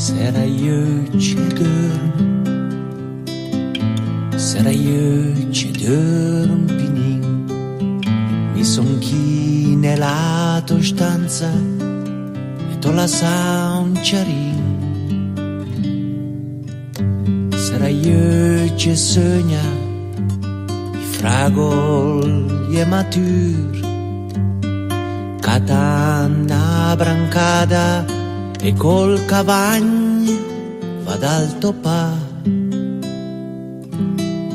Sera io ci dormo, sera io ci dormo pinin, mi son chi nella tua stanza e t'ho lasciato un ciarin. Sera io ci sogna, i fragoli e matur, catana brancata e col cavagno va dal topà,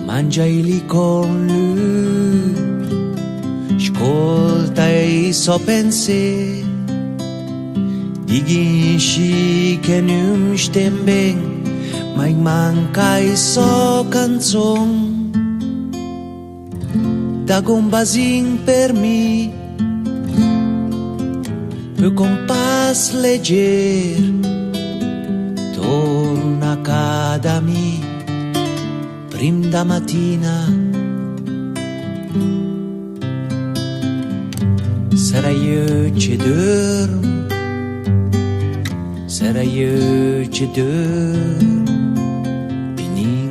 mangia lì con lui, ascolta i suoi pensieri, dici che non stem ben, ma manca i suoi canzoni, da combasin per me. Più compás legger torna cada mi prim da mattina. Sarà io ci dormo, sarà io ci dormo pinin.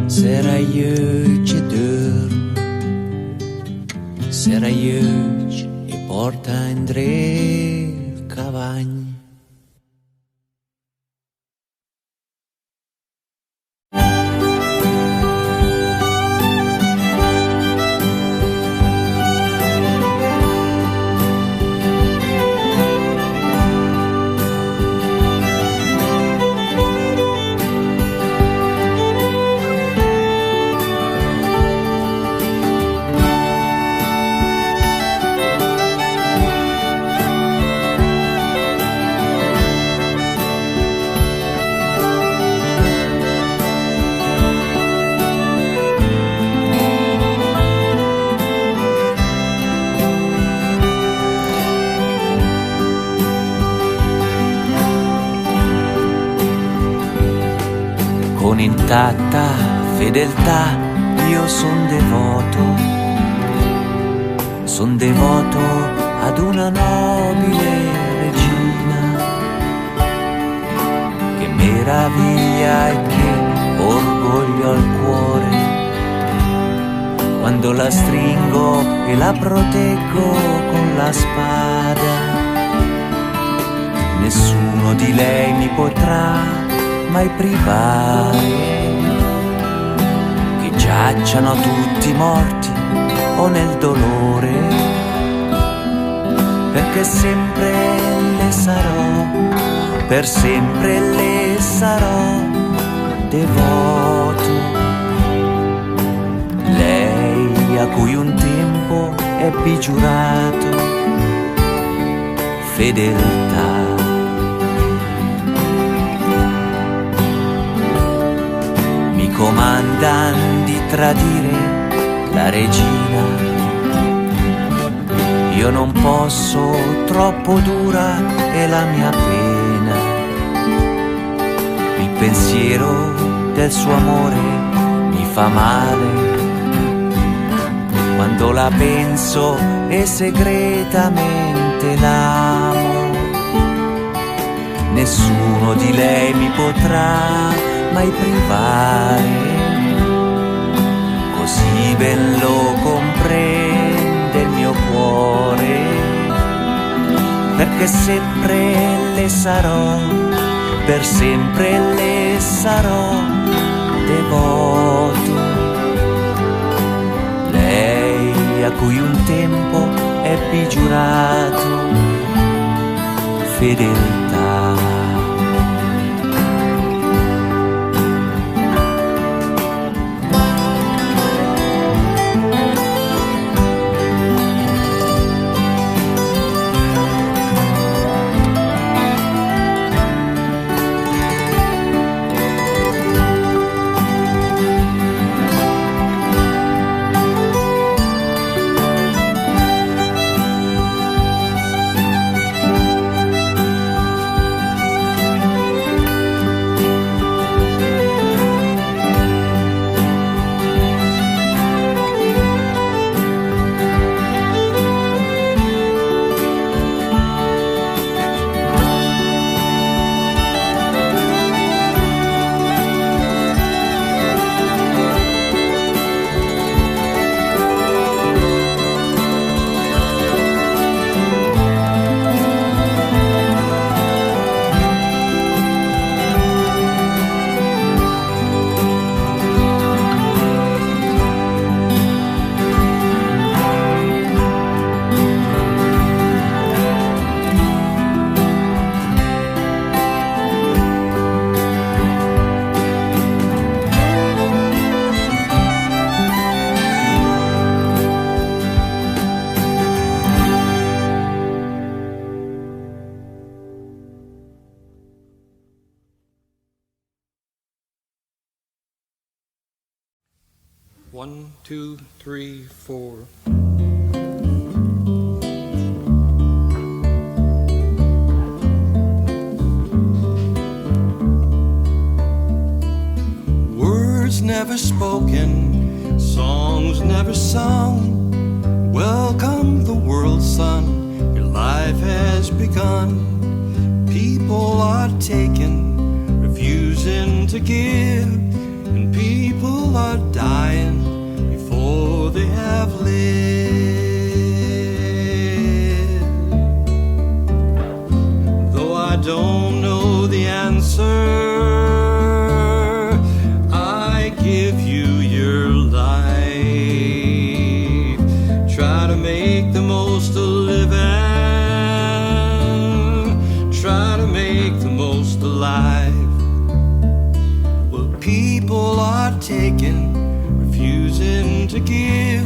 Sera io ci dormo, sera io e porta in tre cavagni. Con intatta fedeltà io son devoto ad una nobile regina, che meraviglia e che orgoglio al cuore, quando la stringo e la proteggo con la spada. Nessuno di lei mi potrà mai privare, che giacciano tutti morti o nel dolore, perché sempre le sarò, per sempre le sarò devoto. Lei a cui un tempo ebbi giurato fedeltà. Comandan di tradire la regina, Io non posso, troppo dura è la mia pena. Il pensiero del suo amore mi fa male. Quando la penso e segretamente l'amo, nessuno di lei mi potrà mai privare. Così ben lo comprende il mio cuore, perché sempre le sarò, per sempre le sarò devoto. Lei a cui un tempo ebbi giurato fedeltà. One, two, three, four. Words never spoken, songs never sung. Welcome the world, son, your life has begun. People are taken, refusing to give, and people are dying before they have lived. Though I don't know the answer, I give you your life. Try to make the most of living, try to make the most of life. Well, people are taken, refusing to give,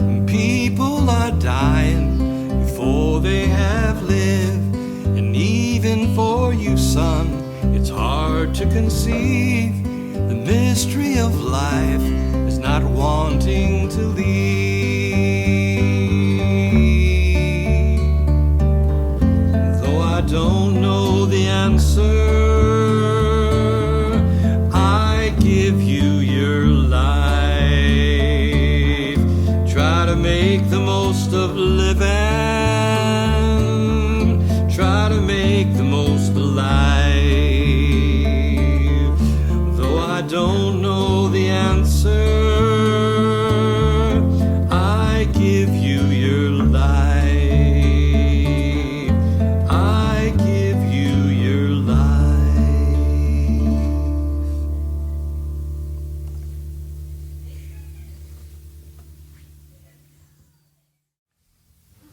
and people are dying before they have lived. And even for you, son, it's hard to conceive the mystery of life is not wanting to leave. Though I don't know the answer, I give you your life. Try to make the most of living, try to make the most of life. Though I don't know the answer, I give you your life. I give you your life.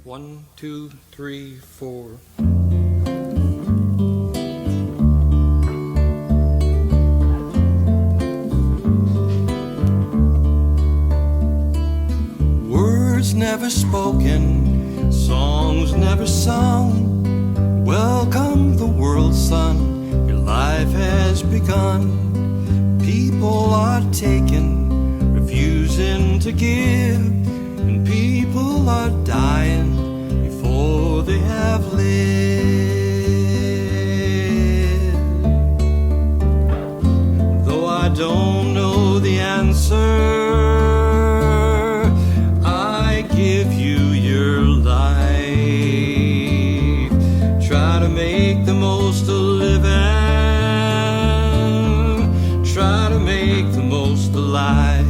One, two, three, four. Words never spoken, songs never sung. Welcome the world, son, your life has begun. People are taken, refusing to give, and people are dying they have lived. Though I don't know the answer, I give you your life. Try to make the most of living. Try to make the most of life.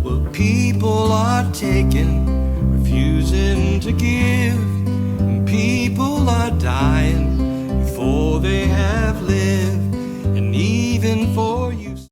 Well, people are taking, refusing to give, and people are dying before they have lived, and even for